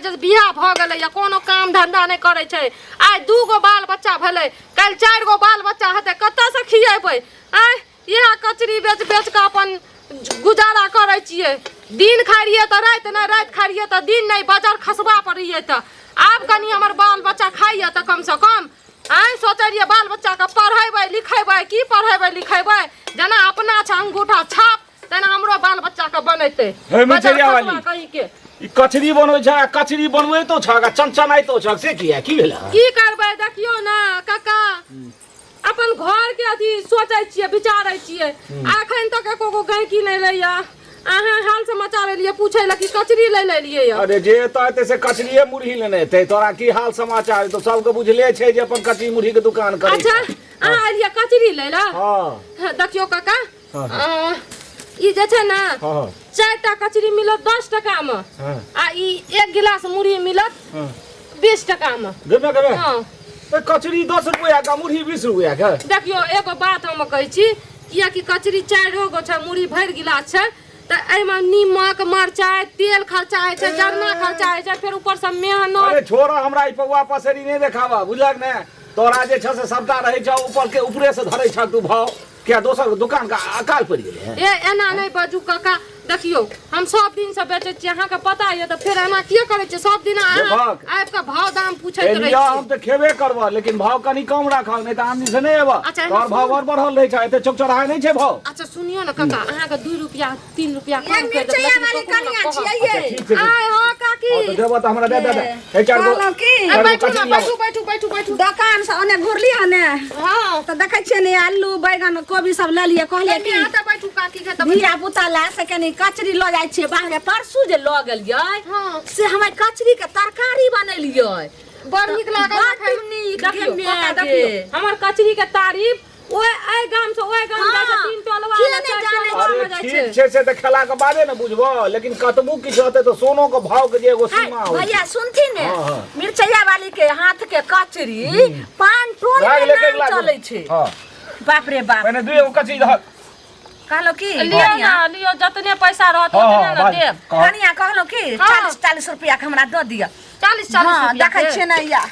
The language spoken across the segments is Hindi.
जे बियाह भ गेलै या कोनो काम धंधा नहीं करे छै आइ 2 गो बाल बच्चा भेलै काल 4 गो बाल बच्चा हेतै कतऽ से खियेबै आइ इहा कचरी बेच बेच के अपन गुजारा करे छियै दिन खाइ रहियै त रात खाइ रहियै त दिन नहीं बाजार खसबा पड़ियै त आब कनी हमर बाल बच्चा खाइए त कम से कम आइ सोचे रहियै बाल बच्चा के पढ़ेबै लिखेबै की पढ़ेबै लिखेबै जना अपना छ अंगूठा छाप तना हमरो बाल बच्चा के बनैते कहीं के ई कचरी बनबै छ कचरी बनबै तो छ चनचनाइ तो छ से की भेल की करबै देखियो ना काका अपन घर के अथी सोचै छियै विचारै छियै एखन तक एको गहकी नहीं लैया अहाँ हाल समाचार लिए पूछे ला कि कचरी ले लिए अरे जे तो से कचरीए मुरही लेने थे तोरा की हाल समाचार तो सबके बुझले छै जे अपन कचरी मुरही के दुकान करे अच्छा अहाँ एलिया कचरी ले ला हां देखियो काका ई जे छै ना 4टा कचरी मिलत 10 टका में आ ई 1 गिलास मुरही मिलत 20 टका में देबे हां तो कचरी 10 रुपया का मुरही 20 रुपया का देखियो एगो बात हम कहै छी किया कि कचरी 4 गो छै मुरही भर गिलास छै त एमे नीमक मरचाई तेल खर्चाय छै जरना खर्चाय छै फिर ऊपर से मेहनत अरे छोरा हमरा ई पौवा पसरी नहीं देखावा बुझलक ने तोरा जे छ से सबटा रहै छ ऊपर के ऊपरे से धरै छ तू भाव क्या दोसर दुकान का अकाल पड़ गेलै एना नहीं बाजू काका देखियो हम सब दिन से बेचै छी अहाँ के पता है त फिर एना किया करे छी सब दिन आब के भाव दाम पूछैत रहै छी हम त खेबे करबा लेकिन भाव कनी कम राखब नहीं त आदमी से नहीं एबा तोर भाव और बढ़ल रहै छ एते चौचराहा नहीं छै भाव अच्छा सुनियो ना काका अहाँ के 2 रुपया 3 रुपया कम कर दे वाली कनिया छियै आय हो काकी तो देबा त हमरा दे हे चार गो बैठू दुकान से ओने घुरली हने हां त देखै छियै ने आलू बैगन कोबी सब ले लिए कहलिए कि आता बैठू काकी के त बिया पुता ला से कनी कचरी ल जाय छियै बाहर परसू जे ल गेलियै हां से हमर कचरी के तरकारी बनेलियै बड़ नीक लागल देखियो हमर कचरी के तारीफ ओए ए गाम से ओए गाम जा 3 टोलवा अरे ठीक छै से त खेला के बादे न बुझबो लेकिन कतबू किछ होते तो सोनो के भाव के जे एगो सीमा हो भैया सुनथि ने मिर्चैया वाली के हाथ के कचरी 5 टोल में चलै छै बाप रे बाप मैंने 2 कचरी धर कहलो की लियो जतने पैसा रहत ओतने न देब कनिया कहलो की 40 रुपया के हमरा द दिया 40 रुपया देखै छै न या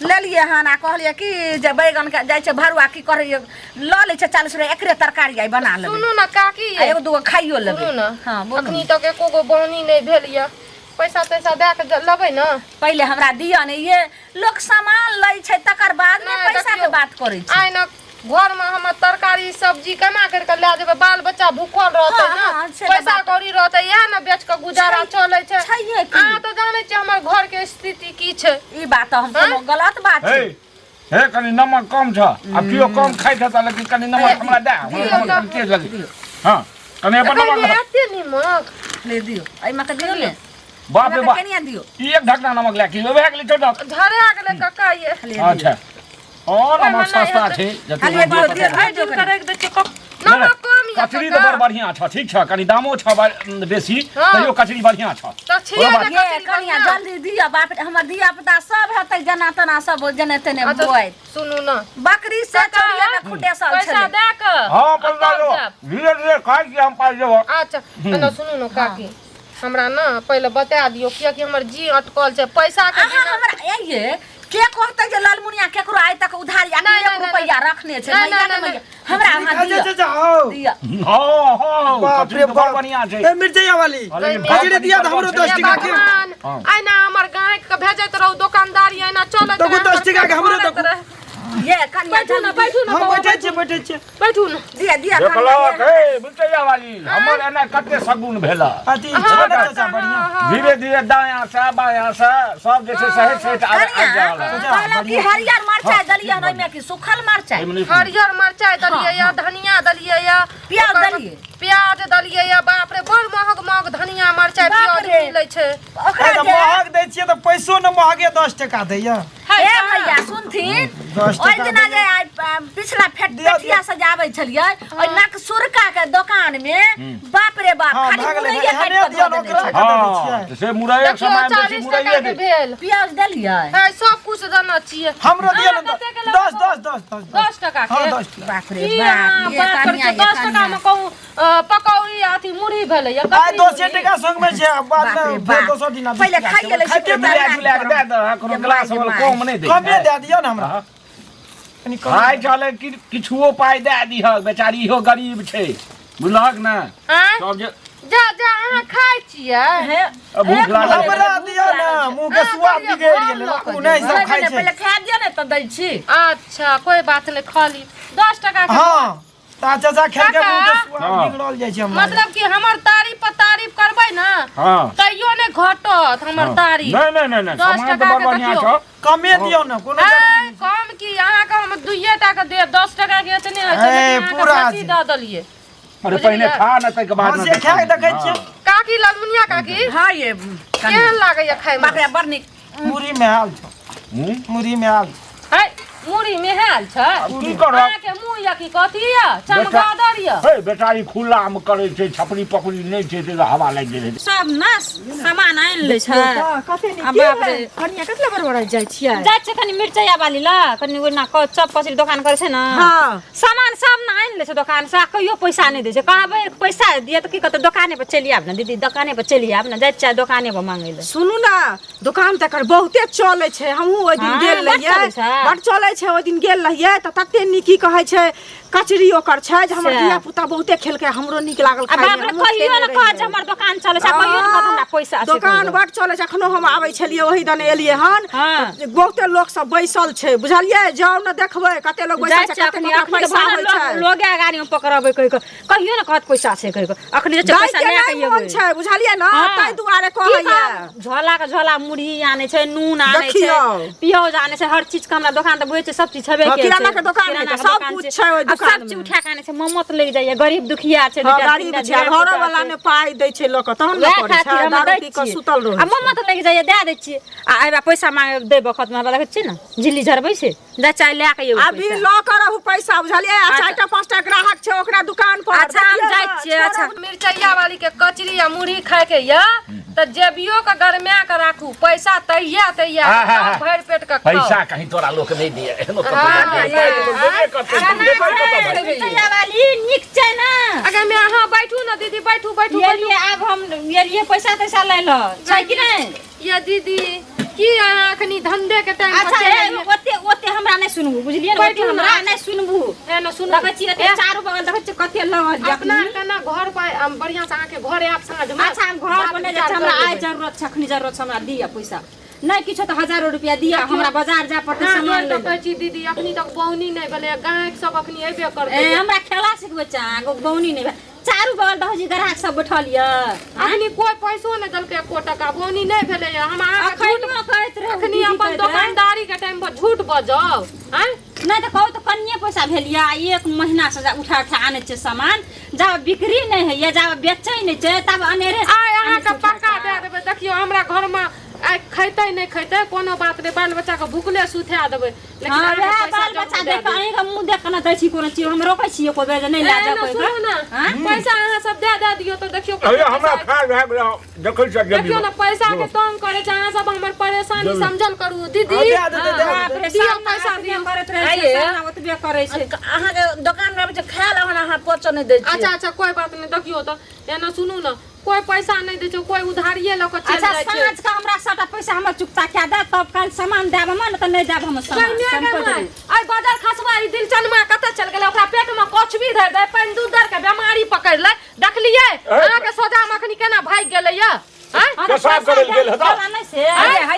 ले लिए हन आ कहलिए कि जे बैगन के जाय छै भरुआ की करे ल ले छै 40 रुपया एकरे तरकारी आई बना लेबे सुनू न काकी एगो दूगो खाइयो लेबे हां अखनी तक एको गो बहनी नहीं भेल या पैसा तैसा दे के लेबै न पहले हमरा दिया ने ये लोग सामान लै छै तकर बाद में पैसा के बात करै छै आइ न घर में हम तरकारी सब्जी कमा करके ले जेबे बाल बच्चा भूखल रहतै न पैसा कौड़ी रहतै या न बेच के गुजारा चलै छै आ त जानै छी हमर घर के स्थिति की छै ई बात हम कोनो गलत बात छै हे कनी नमक कम छ अब कियो कम खाइ था लेकिन कनी नमक हमरा दे हमरा नमक तेज लगे हां कनी अपन नमक एते निमक ले दियो आई में के दियो ले बाप रे बाप कनिया दियो एक ढकना नमक ले के लेबे के छोड़ झरे आ गेले काका ये अच्छा और नमक सस्ता छै खाली दियो करे के देखियो नमक कम या कचरी तो बड़ बढ़िया छ ठीक छ कनी दामो छ बेसी तइयो कचरी बढ़िया छ त छिया कनिया जल्दी दिया बाप हमर दिया पुता सब हेतै जना तना सब जने तने बोय सुनू न बकरी से चढ़िया में खुटे सब पैसा दे के हां पैसा दो धीरे खाइ के हम पाइ देबो अच्छा न सुनू न काकी हमरा न पहले बता दियो किया कि हमर जी अटकल छै पैसा के हमरा ये के कहते जे लालमुनिया केकरो आइ तक उधारी 1 रुपया रखने छै हमरा हां दिया हां बाप रे बड़ बढ़िया छै ए मिर्चैया वाली कचरी दिया त हमरो 10 टका के आइ ना हमर गाय के भेजैत रहू दुकानदारी आइ ना चलत तो 10 टका के हमरो तो ये कनिया बैठू न हम बैठै छी बैठू न दिया देखलक हे मिर्चैया वाली हमर एना कते सगुन भेला अति अच्छा बढ़िया धीरे धीरे दायां से बायां से सब जे छै सहित आ जाला की हरियर मरचाई दलिया नै में की सुखल मरचाई हरियर मरचाई दलिया या धनिया दलिया या प्याज दलिया या बाप रे बड़ महग धनिया मरचाई प्याज मिलै छै ओकरा महग दै छियै त पैसो न महगे 10 टका दैया ए भैया सुनथिन 10 ओइ टका दिना जे पिछला फेटिया सजाबै छलियै ओइ नक सुरका के दुकान में बाप रे बाप हाँ, खाली भाग ले, मुरैये हमे काट दिया के नौकरा। दे हाँ तो से मुरैये के देखियो समय में 40 मुरैये टका के दे भेल प्याज देलियै है सब कुछ देना चाहिए हमरो दिया अहाँ ना कते के लेबै? 10 10 टका हाँ के 10 टका बाप रे ई बाप अहाँ ये बात करै कन्या छियै, 10 टका में कहूँ पकौड़ी अथी मुरही भेलै या आइ 200 टका संग में छै बाद बाप रे में बाप। 200 दिन पहिले खाइ गेलै खाइते मिला जुला के दे दे कोनो ग्लास वाला कम नहीं दे कमे दे दियो ना हमरा कनी कम खाइ चले किछुओ पाइ दे दिह बेचारी इहो गरीब छै बुझलहक ना आँय? सब जे जा जा अहाँ खाइ छियै भूख लागल हमरा दियो ना मुंह के स्वाद बिगड़ गेलै उ नहीं सब खाइ छै पहिले खा दियो ने त दै छी अच्छा कोई बात नहीं खा ली 10 टका के हां ता चाचा खेल के मुंह के काका? स्वाद बिगड़ल जाइ छै हमरा मतलब कि हमर तारीफ पर तारीफ करबै ना हाँ तैयो ने घटत हमर तारीफ नहीं नहीं नहीं 10 सामान तो टका बड़ के बढ़िया देखियो। छ कमे दियो ना कोनो ऐ, कम की अहाँ के हम 2 टका देब 10 टका के एतने होइ छै ऐ, लेकिन पूरा अहाँ के दऽ देलिए अरे पहले खा ना तै के बाद हां से खा के देखै छियै काकी लालमुनिया काकी हां ये केहन लागैया खाय बाप में रे बड़ नीक मुरी में हाल छ मुरी में हाल है मुड़ी में हाल छै की करब अहाँ के मुंह या की कथी या चमगादड़ या हे बेचारी खुला में करे छै छपरी पकड़ी नहीं छै ते हवा लाग गेलै सब ना सामान आनि लै छै आ बाप रे कन्या कतले बड़बड़ जाइ छियै जाइ छै कनी मिर्चाइया वाली ल कनी ओना चप पसरी दोकान करे छै ना हां सामान सब ना आनि लै छै दोकान से आ कहियो पैसा नहीं दै छै कहबै पैसा दिए त की कहतै दोकाने पर चली आब ना दीदी दोकाने पर चली आब ना जाइ छै दोकाने पर मांगे ले सुनू ना दुकान तकर बहुते चले छै हमहू ओइ दिन हाँ, गेल बड्ड रहियै चलै छै। बड चले छै ओइ दिन गेल रहियै त तते नीकी कहै छै कचरी ओकर छै जे हमर से। धिया पुता बहुते खेलकै हमरो नीक लागल आ खाय बाप रे कहियो ना कह जे हमर दोकान चले छै आ कहियो ना कह हमरा पैसा छै दुकान बड चले छै अखनो हम आबै छलियै ओही दने एलियै हन हाँ। त बहुते लोग सब बैसल छै बुझलियै जाउ न देखबै कते लोग जाइ बैसल छै छै कते अखनी लोग अखनी पैसा होइ छै लोगे गाड़ी में पकड़बै कहि कहियो ना कहत पैसा छै कहि अखनी जे छै दाइ पैसा के ले के नहि मोन येबै छै बुझलियै न हाँ। ताहि दुआरे की कहैया कहब? झोला के झोला मुरही आने छै नून आने छै देखियौ। प्याज आने छै हर चीज के हमरा दुकान त बुझे छै सब चीज छबे हाँ, के किराना के दुकान है, सब कुछ छै ओइ सब दुकान चीज में। उठा के आने छै मम्मत ले जाइए गरीब दुखिया छै हाँ, दूटा गाड़ी तीनटा छै धिया घरो पुता वाला छै। ने पाइ दै छै लोक तहन न वएह करै छै खातिर हम दारू दै पी कऽ छियै। सुतल आ रहै छै मम्मत ले जाइए दे दै छियै आ एबा पैसा मांगे दे बखत में हमरा देखै छियै ना झिल्ली झरबै छै जा चाय ले के येबै अभी लऽ के रहू पैसा बुझलियै आ चारिटा पांचटा ग्राहक छै ओकरा दुकान पर अच्छा हम जाइ छियै अच्छा मिरचैया वाली के कचरी या मुरही खाय के या त जेबियो के गरमाया के राखू पैसा तैया तैया भरि पेट के खाओ पैसा कहीं तोरा लोक नहीं दिए एनो कतो हाँ, नहीं दिए तो देबे करते मिरचैया वाली नीक छै ना अगर मैं अहाँ बैठू ना दीदी बैठू बैठू ये लिए आब हम ये लिए पैसा तैसा ले लो छै कि नहीं ये दीदी की अहाँ अखनी धंधे के टाइम अच्छा ए ओते ओते हमरा नहीं सुनबू बुझलियै ना ओते हमरा नहीं सुनबू एना सुन देखै छियै एते चारू बगल देखै छियै कते लगल अपना के ना घर पर बढ़िया से अहाँ के घरे आप साँझ में अच्छा हम घर पर नहीं जाइ छी, हमरा आइ जरूरत छै अखनी जरूरत छै हमरा दिया पैसा नहीं किछो तो 1000 रुपया दिया हमरा बाजार जा पड़ते सामान ले कहै छी दीदी अखनी तक बौनी नहीं भेलै गायक सब अखनी एबे करतै ए हमरा खेला सिखबै छै आगो गौनी नहीं चारू बगल देखै छी ग्राहक सब बैठल य अखनी कोई पैसो नहीं देलकै एको टका बौनी नहीं भेलै हम अहाँ के झूठ अखनी कहैत रहे अखनी अपन दुकानदारी के टाइम पर झूठ बजाओ हैं नहीं तो कहू तो कन्ये पैसा भेलिया एक महीना से उठा उठा आने छै सामान जब बिक्री नहीं है या जब बेचै नहीं छै तब अनेरे आइ अहाँ के पक्का दे देबै देखियो हमरा घर में आइ खैतै नहीं खैतै कोनो बात नहीं बाल बच्चा के भूखले सुता देबै लेकिन हां अहाँ के वे बाल पैसा बच्चा जरूर देख अहीं के मुंह देख के ना दै छी कोनो चीज हम रोकै छियै कोइ बेर नहीं ला जा कोइ सुनू ना पैसा अहाँ सब दे दियो तो देखियो अरे हमरा खा भए गेल देखै छ देखियो ना पैसा के तंग करे छै अहाँ सब हमर परेशानी समझल करू दीदी बाप रे दियो सब पैसा दियो करैत रहै छै सारा ओतबे करै छै अहाँ के दुकान रहबै छै खाय ला अहाँ पोच नहीं दै छी अच्छा अच्छा कोई बात नहीं देखियो तो एना सुनू ना कोई पैसा नहीं दे छै कोई उधारिये ल के चल अच्छा जाय छै साँझ का हमरा सबटा पैसा हमर चुकता क्या दे तब कल सामान देब हम न त नहीं देब हम सामान आई बाजार खसबा ई दिल चनमा कत चल गेलै ओकरा पेट में कुछ भी धर दे पानी दूध दर के बीमारी पकड़ ले देखलिए अहाँ के सोजा में अखनी केना भाग गेलै या पेशाब करल गेल हता नहीं से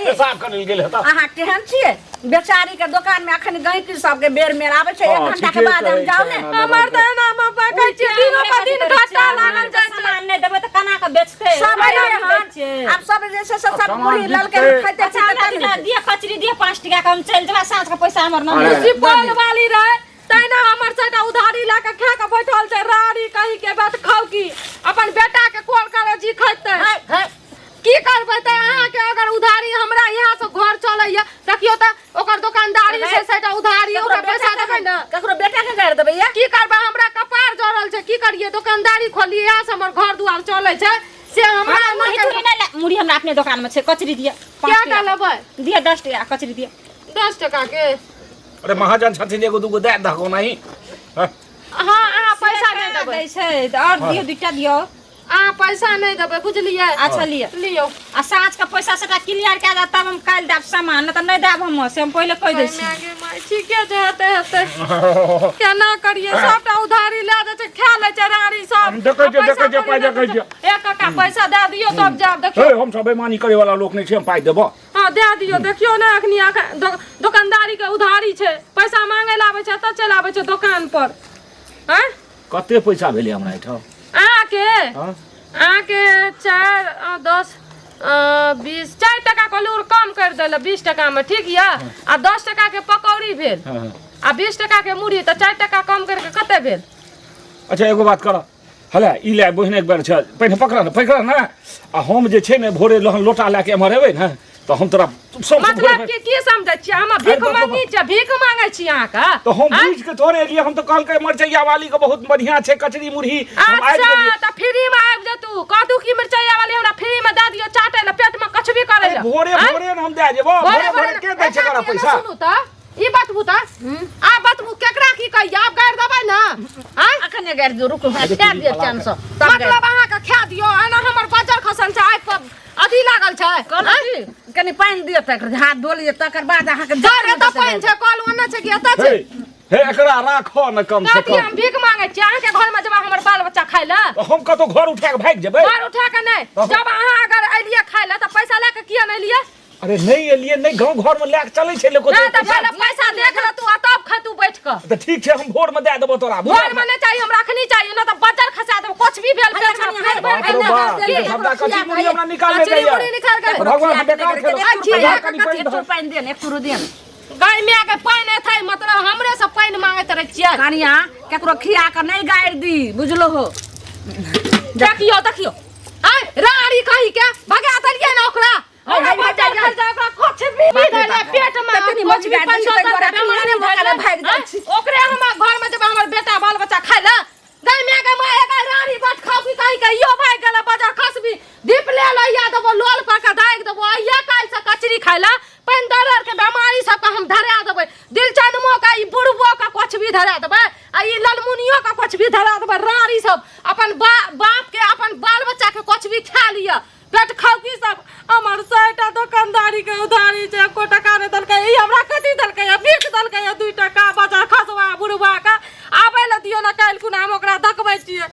पेशाब करल गेल हता अहाँ केहन छियै बेचारी के दुकान में अखन गहिकी सब के बेर मेर आबै छै 1 घंटा के बाद हम जाऊ ने हमर त ना में बैठै छी दिनो पर दिन घाटा लागल जाय छै सामान नहीं देबै त कना के बेचते सब अब सब जे छै सब मुड़ी लल के खाइते अच्छा हमरा दिया कचरी दिया 5 टका के हम चल जेबा साँझ के पैसा हमर न सिपल वाली रहे तैना हमर साटा उधारी ला के खा के बैठल छै रारी कहीं के बात खाऊ की अपन बेटा के कोल करे जी खैते की करबै त अहाँ के अगर उधारी हमरा यहाँ से घर चलैया देखियो त ओकर दुकानदारी से सेटा उधारी ओकर पैसा देबै ना ककरो बेटा के गाड़ देबै या की करबै हमरा कपार जड़ल छै की करिए दुकानदारी खोलिए यहाँ से हमर घर दुआर चलै छै से हमरा मुड़ी थोड़ी ना मुड़ी हमरा अपने दुकान में छे कचरी दिया क्या का लेबै दिया 10 टका कचरी दिया 10 टका के अरे महाजन छथिन एगो दूगो दे दहको नहीं हाँ? हाँ अहाँ पैसा नहीं देबै दै छै त और दियो दुटा दियो अहाँ पैसा नहीं देबै बुझलिए अच्छा लियो लियो आ साँझ के पैसा सेटा क्लियर कए दा तब हम काल देब सामान न त नहीं देब हम से हम पहिले कह दै छी मागे माय ठीके छै हेतै केना करिए सबटा उधारी ला दे छै खा ले छै रारी सब देखै छै पाइ देखै छै एक टका पैसा दे दियो तब जाब देखियो हे हम सब बेईमानी करे वाला लोग नहीं छै हम पाइ देबो हाँ दे दियो देखियो ना अखनी दुकानदारी के उधारी छै पैसा मांगे ला आबै छै त चल आबै छै दुकान पर हैं कते पैसा भेलै हमरा एठाम आके 4 10 20 4 टका कलूर कम कर देले 20 टका में ठीक या आ 10 टका के पकौड़ी भेल आ 20 टका के मुड़ी त 4 टका कम करके कते भेल अच्छा एगो बात कर हला ई ले बहिने एक बेर छै पहिने पकड़ ना आ हम जे छै ने भोरे लहन लोटा लेके एमहर एबै ने तो हम तोरा सब मतलब की समझै छी हम भीख मांगी छी भीख मांगे छी अहाँ का तो हम बुझ के तोरे लिए हम तो कहलकै मरचैया वाली के बहुत बढ़िया छै कचरी मुरही हम आबि गेलियै अच्छा त फ्री में आबि जतू कदू की मिरचाइया वाली हमरा फ्री में दे दियो चाटे ले पेट में कुछ भी करे ले भोरे हम दे जेबो भोरे के दै छै करा पैसा सुनू त ई बतबू त आ बतबू केकरा की कहिया आप गाड़ देबै ना हैं अखने गाड़ दियो रुकू खा दियो चांस मतलब अहाँ के खा दियो एना हमर बाजार खसल छै आइ पर अथी लागल छै कनी पानी दियो तक हाथ धो लियो तकर बाद अहाँ के जर एत पानी छै कल ओने छै कि एत छै हे एकरा राखो न कम से कथी कम हम भीख मांगे छी अहाँ के घर में जब हमर बाल बच्चा खाइ ले तो हम कतो घर उठा के भाग जेबै घर उठा के नहीं जब अहाँ अगर एलिए खाइ ले त पैसा लेके किया नहीं लिए अरे नहीं एलिए नहीं गांव घर में लेके चलै छै लोग नहीं त पहले पैसा देख ले तू तब खा तू बैठ के तो ठीक छै हम भोर में दे देबो तोरा घर में नहीं चाहिए हमरा अखनी चाहिए ना त बाजार खसा देब कुछ भी भेल पेट में फेर बाप रे बाप ये सबटा कचरी मुरही हमरा निकाल ले जाइए कचरी निकाल के भगवान हम बेकार खेलो कनी पानी देन एक पुरो देन गाय में के पानी थई मतलब हमरे से पानी मांगैत रह छियै कनिया केकरो खिया के नहीं गाड़ दी बुझलो हो देखियो आय राड़ी कहि के भगा तलिए ना ओकरा बच्चा जल जा ओकरा कुछ भी भेले पेट में तनी मच गाड़ दी त गोरा माने भगा भाग जाइ छी ओकरे हम घर में जब हमर बेटा बाल बच्चा खाइ ले गाय में के माय का राड़ी बात खाउ की कहि के यो भाग गेल बाजार खसबी दीप ले लइया देबो लोल पर के दाग देबो आइया काल से कचरी खाइला पैन दरर के बीमारी सब के हम धरा देबै दिल चनमो का ई बुढ़बो का कुछ भी धरा देबै आ ई ललमुनियो का कुछ भी धरा देबै राड़ी सब अपन बाप के अपन बाल बच्चा के कुछ भी खा लिया पेट खौकी सब हमर सैटा दुकानदारी के उधारी छै एको टका नै दलकै ई हमरा कथी दलकै भीख दलकै 2 टका बाजार खसवा बुढ़वा का आबै ल दियो ना काल कुना हम ओकरा दकबै छियै